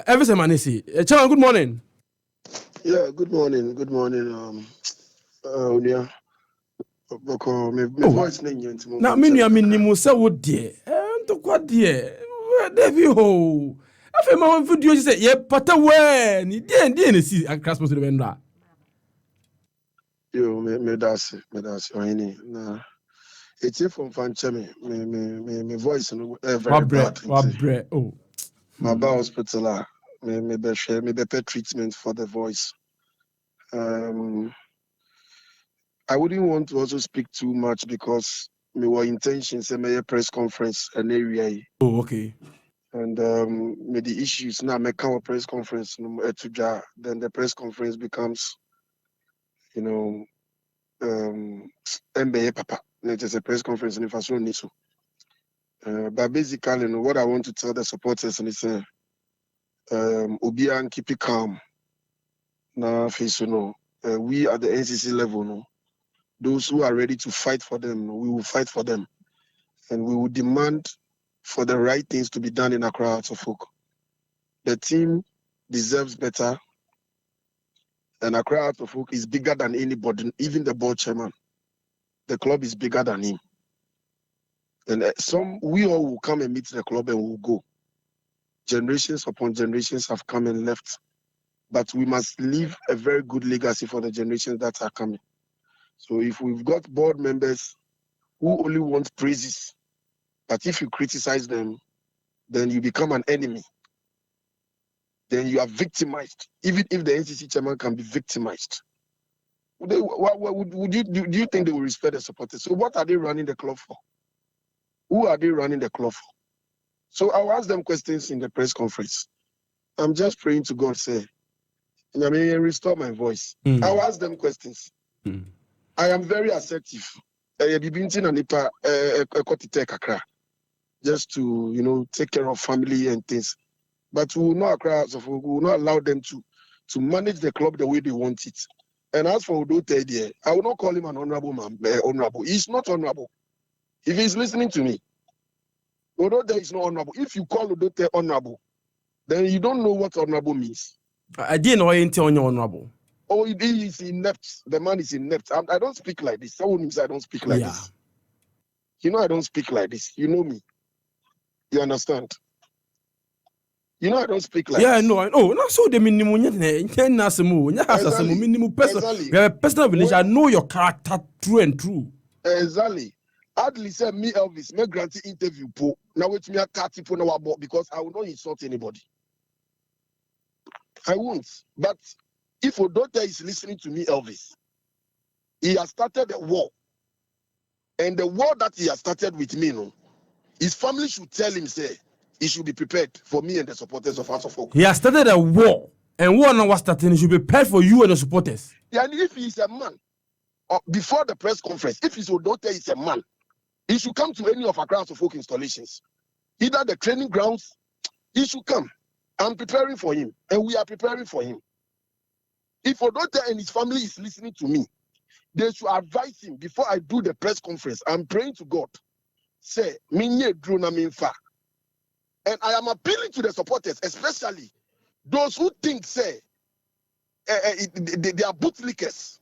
Elvis Hesse. Chairman, good morning. Yeah, good morning. Good morning. Unia. My voice name. Now, minimum say what dear. And to what dear. Devi ho. I feel my video say, yeah, but when he didn't see a Christmas to the vendor. Yo, me that's any. Nah, it's from Fanchemi. Me voice no very bad. What bre? Oh, my hospital. Me be treatment for the voice. I wouldn't want to also speak too much because me were intentions say me press conference an area. oh, okay. And with the issues now, make our press conference then the press conference becomes, MBA Papa. It is a press conference in Faso Niso. But basically, what I want to tell the supporters is Obia and keep it calm. Now, face we at the NCC level, those who are ready to fight for them, we will fight for them. And we will demand for the right things to be done in Accra Hearts of Oak. The team deserves better. And Accra Hearts of Oak is bigger than anybody, even the board chairman. The club is bigger than him. And we all will come and meet the club and we'll go. Generations upon generations have come and left. But we must leave a very good legacy for the generations that are coming. So if we've got board members who only want praises, but if you criticize them, then you become an enemy. Then you are victimized. Even if the NCC chairman can be victimized. Do you think they will respect the supporters? So what are they running the club for? Who are they running the club for? So I'll ask them questions in the press conference. I'm just praying to God, say, restore my voice. I'll ask them questions. I am very assertive. Just to, take care of family and things. But we will not allow them to manage the club the way they want it. And as for Odote, I will not call him an honorable man. Honorable. He's not honorable. If he's listening to me, Odote is not honorable. If you call Odote honorable, then you don't know what honorable means. I didn't know anything on your honorable. Oh, he is inept. The man is inept. I don't speak like this. Someone means I don't speak like this. I don't speak like this. You know me. You understand? I don't speak like this. No. Not so the minimum. Minimum personal village. I know your character true and true. Exactly. Adley said me Elvis, me grant interview po. Now wait me a cat people now about because I will not insult anybody. I won't. But if Odote is listening to me, Elvis, he has started a war. And the war that he has started with me, his family should tell him, say, he should be prepared for me and the supporters of Hearts of Oak. He has started a war. And war now was starting, he should be prepared for you and the supporters. Yeah, and if he is a man, before the press conference, if his Odote is a man, he should come to any of our Hearts of Oak installations. Either the training grounds, he should come. I'm preparing for him, and we are preparing for him. If Odote and his family is listening to me, they should advise him before I do the press conference. I'm praying to God. Say, minye drona minfa. And I am appealing to the supporters, especially those who think, say, they are bootlickers.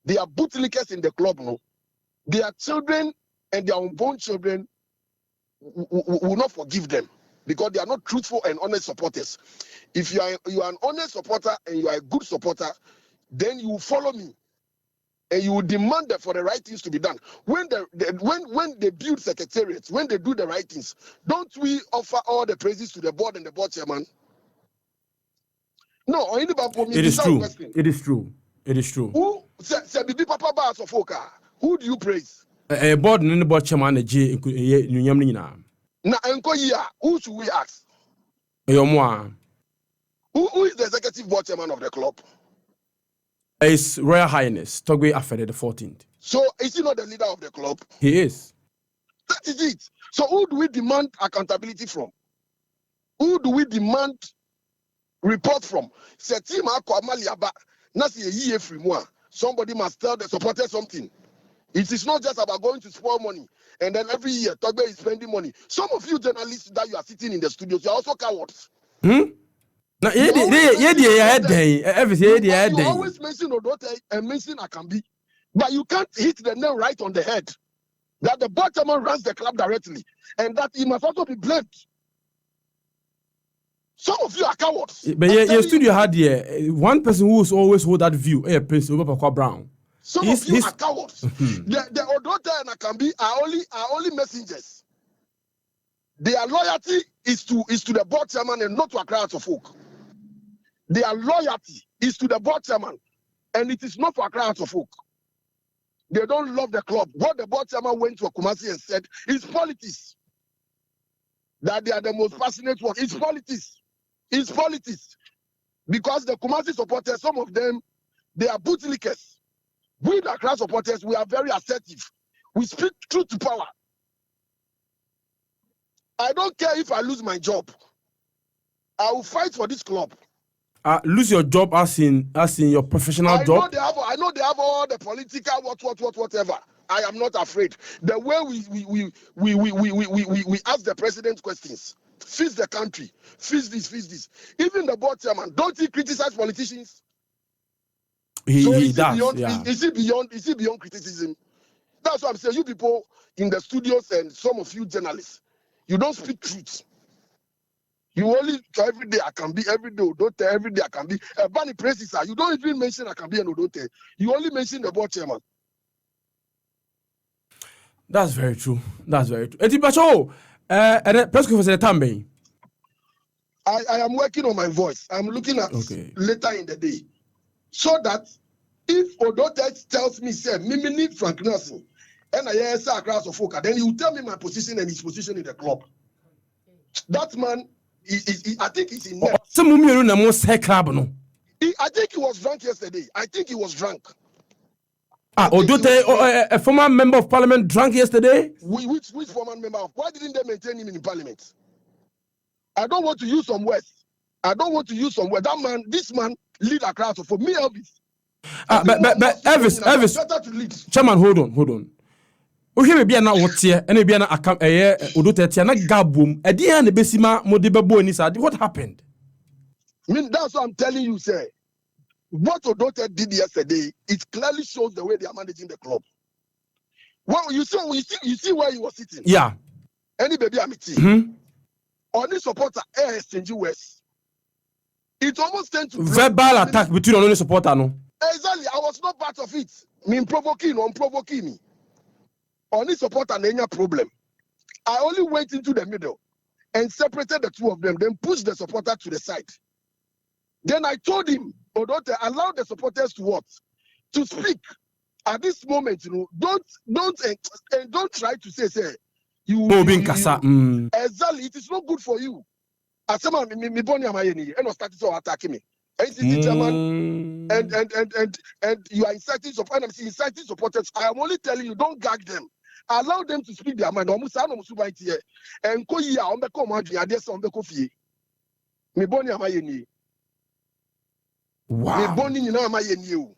They are bootlickers in the club, no? Their children and their unborn children will not forgive them because they are not truthful and honest supporters. If you are an honest supporter and you are a good supporter, then you will follow me and you will demand that for the right things to be done. When they build secretariats, when they do the right things, don't we offer all the praises to the board and the board chairman? No, it is true. It is true. It is true. Who do you praise? A board and the board chairman, Now, who should we ask? Who is the executive board chairman of the club? His Royal Highness Togwe Afede the 14th. So is he not the leader of the club? He is. That is it. So who do we demand accountability from? Who do we demand report from? Somebody must tell the supporters something. It is not just about going to spoil money and then every year Togbe is spending money. Some of you journalists that you are sitting in the studios, you are also cowards. No, you always mention Odote and mention Akambi, but you can't hit the nail right on the head. That the board chairman runs the club directly, and that he must also be blamed. Some of you are cowards. But your studio had one person who always hold that view. Prince Brown. Some of you are cowards. The Odote and Akambi are only messengers. Their loyalty is to the board chairman and not to a crowd of folk. Their loyalty is to the board chairman, and it is not for a crowd of folk. They don't love the club. What the board chairman went to Kumasi and said is politics. That they are the most passionate one. It's politics. It's politics. Because the Kumasi supporters, some of them, they are bootlickers. We, the Accra supporters, we are very assertive. We speak truth to power. I don't care if I lose my job. I will fight for this club. Lose your job as in your professional job? I know they have all the political whatever. I am not afraid. The way we ask the president questions, fix the country, fix this. Even the board chairman, don't he criticize politicians? He does. Is he beyond criticism? That's what I'm saying. You people in the studios and some of you journalists, you don't speak truth. You only every day I can be, every day Odote, every day I can be. Bunny praises you don't even mention I can be an Odote. You only mention the board chairman. That's very true. Etibacho, press conference at time. I am working on my voice. I'm looking at later in the day. So that if Odote tells me, say, Mimini Frank Nelson, and I hear a class of folk, then he will tell me my position and his position in the club. That man, I think he's in net. I think he was drunk yesterday. Odote, a former member of parliament, drunk yesterday? Which former member? Why didn't they maintain him in parliament? I don't want to use some words. This man, lead a crowd for me, Elvis. But Elvis, Chairman, hold on. Okay, be na wotie and be na akam Odote na gabum edi na besima modebebo ani sa. What happened? That's what I'm telling you, sir. What Odote did yesterday, it clearly shows the way they are managing the club. Well, you see where he was sitting. Yeah. Any baby amity. On this supporter exchange words. It almost tend to verbal attack between only supporter no. Exactly. I was not part of it. Provoking me. Only supporter no problem. I only went into the middle and separated the two of them, then pushed the supporter to the side. Then I told him, Odote, allow the supporters to speak. At this moment, don't try to say you. Exactly, it is not good for you. As someone me boni amayeni, and started to attack me. Chairman, and you are inciting supporters. I am only telling you, don't gag them. Allow them to speak their mind. And ko yi a ombe ko madwi ade se ombe ko fie. Me boni amayeni. Wow. Me boni nyina amayeni o.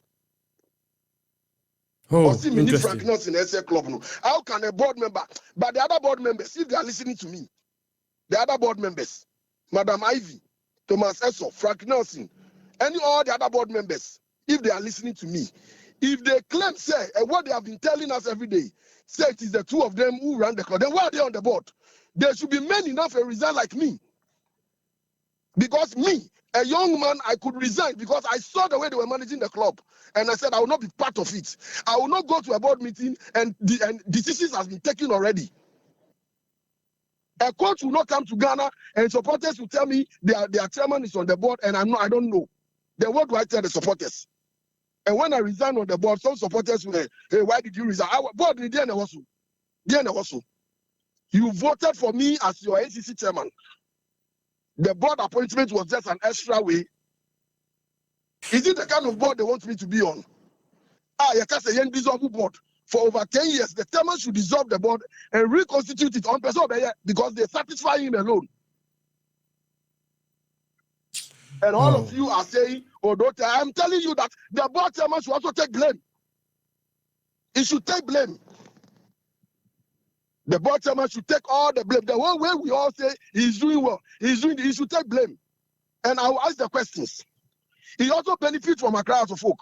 Interesting. Frank Nelson in SA Club. No. How can a board member, but the other board members, if they are listening to me, the other board members, Madam Ivy, Thomas Esso, Frank Nelson, all the other board members, if they are listening to me, if they claim, say, what they have been telling us every day, say it is the two of them who run the club, then why are they on the board? There should be men enough to resign like me. Because me, a young man, I could resign because I saw the way they were managing the club. And I said, I will not be part of it. I will not go to a board meeting and decisions have been taken already. A coach will not come to Ghana and supporters will tell me their chairman is on the board and I don't know. Then what do I tell the supporters? And when I resign on the board, some supporters will say, hey, why did you resign? Board, you voted for me as your ACC chairman. The board appointment was just an extra way. Is it the kind of board they want me to be on? You can't say young dissolvable board. For over 10 years, the chairman should dissolve the board and reconstitute it on person because they satisfy him alone. And all of you are saying, Odote, I'm telling you that the board chairman should also take blame. He should take blame. The board chairman should take all the blame. The one way we all say he's doing well, he should take blame. and I will ask the questions. He also benefits from Accra House of Folk.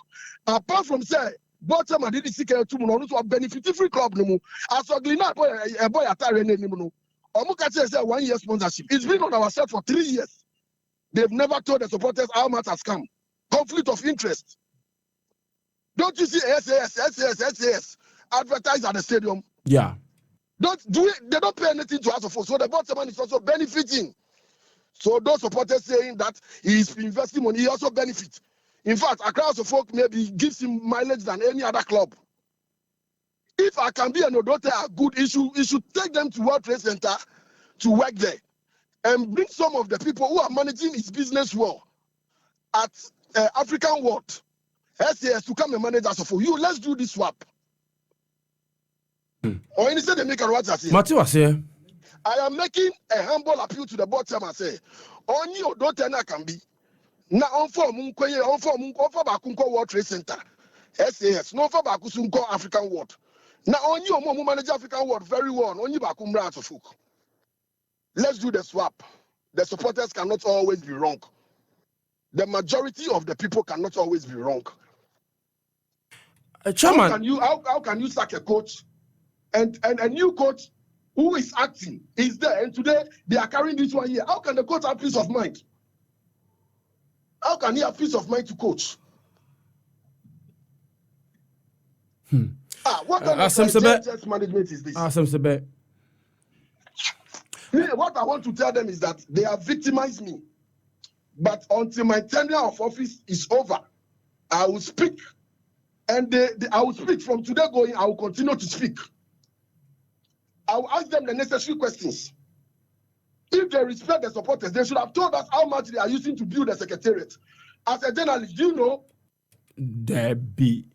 Apart from say, bottom and did seek to also benefit free club no more. As a glina boy atare no. Omukache say 1 year sponsorship. It's been on our side for 3 years. They've never told the supporters how much has come. Conflict of interest. Don't you see SAS advertised at the stadium? Yeah. They don't pay anything to us of Folk. So the bottom man is also benefiting. So those supporters saying that he's investing money, he also benefits. In fact, Accra House of Folk maybe gives him mileage than any other club. If I can be an Odote a good issue, he should take them to World Trade Center to work there and bring some of the people who are managing his business well at African World SAS to come and manage us for you. Let's do this swap. Or instead they make a what I say. Matthew was here. I am making a humble appeal to the bottom and say, only Odote na can be. Na on form bakunko World Trade Center. SAS. No for bakusunko African World. Na only omo manage African World very well. Only bakumra of folk. Let's do the swap. The supporters cannot always be wrong. The majority of the people cannot always be wrong. Chairman, how can you sack a coach and a new coach who is acting is there, and today they are carrying this one here? How can the coach have peace of mind? How can he have peace of mind to coach? What kind of management is this? What I want to tell them is that they have victimized me. But until my tenure of office is over, I will speak. And I will speak from today going, I will continue to speak. I will ask them the necessary questions. If they respect the supporters, they should have told us how much they are using to build the secretariat. As a journalist, do you know? Debbie.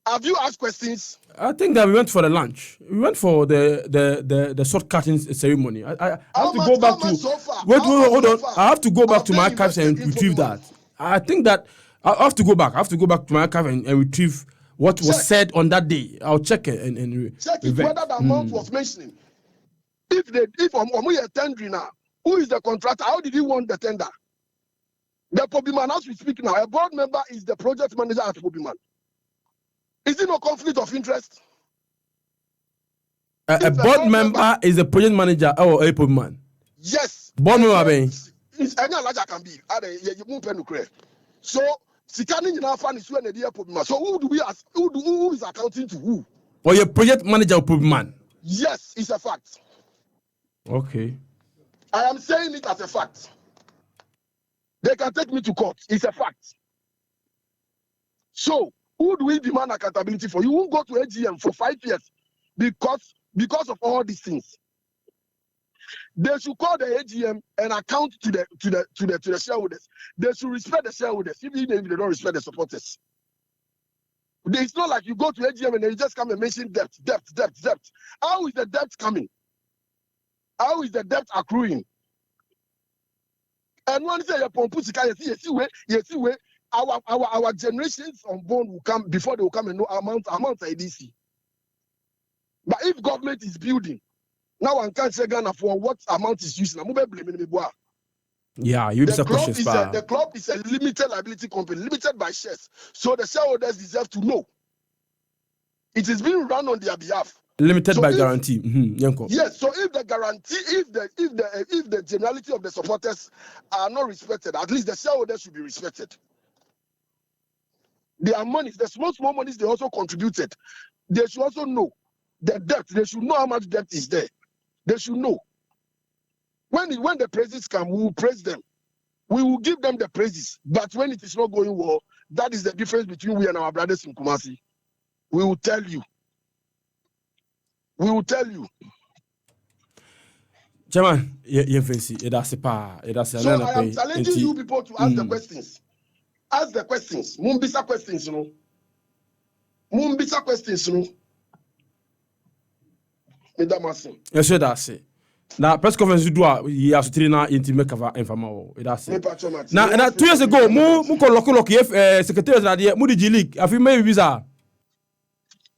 Have you asked questions? I think that we went for the lunch. We went for the sword cutting ceremony. I have to go back to. So far? Wait, hold on. I have to go back to my archives and retrieve that. I think that I have to go back. I have to go back to my archive and retrieve what was said on that day. I'll check it and check it whether the amount was mentioning. If we are tendering now, who is the contractor? How did he want the tender? The Pobiman, as we speak now, a board member is the project manager at Pobiman. Is it no conflict of interest? A board member is the project manager or a Pobiman? Yes. Board member, it's any larger can be. So, Sikani in our fan is when the Pobiman. So, who do we ask? Who is accounting to who? Or your project manager of Pobiman? Yes, it's a fact. Okay. I am saying it as a fact. They can take me to court. It's a fact. So, who do we demand accountability for? You won't go to AGM for 5 years because of all these things. They should call the AGM and account to the shareholders. They should respect the shareholders, even if they don't respect the supporters. It's not like you go to AGM and then you just come and mention debt. How is the debt coming? How is the debt accruing? And one say our generations unborn will come before they will come and know amount IDC. But if government is building, now one can't say Ghana for what amount is using. Yeah, you the club is a limited liability company, limited by shares. So the shareholders deserve to know. It is being run on their behalf. Limited by guarantee. Yes, so if the guarantee, if the generality of the supporters are not respected, at least the shareholders should be respected. Their monies, the small monies they also contributed, they should also know the debt. They should know how much debt is there. They should know. When the praises come, we will praise them. We will give them the praises. But when it is not going well, that is the difference between we and our brothers in Kumasi. We will tell you. We will tell you. Chairman, So I am challenging you people to ask the questions. Ask the questions. Mumbisa questions, you know. Mumbisa questions, you know. Yes, that's it. Now, press conference do he has to na intimate cover informal. That's it. Now, 2 years ago, mu ko lock secretary na there, mu di league. Afi maybe visa.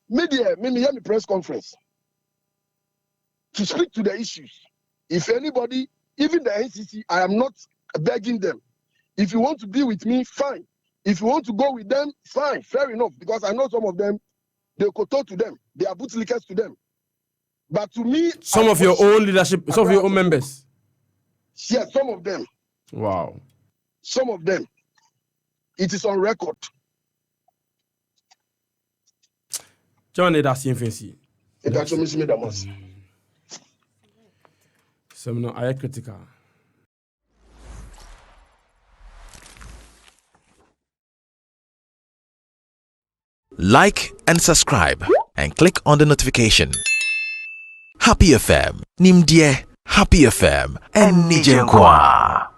Me hear me press conference to speak to the issues. If anybody, even the NCC, I am not begging them. If you want to be with me, fine. If you want to go with them, fine, fair enough. Because I know some of them, they koto to them, they are bootlickers to them. But to me, some of your own leadership, some of your own members. Yes, some of them. Wow. Some of them. It is on record. John, that's the fancy. That's what Miss Medamas. Some no, I critical. Like and subscribe and click on the notification. Happy FM, Nimdie, Happy FM, and Nijenkwa.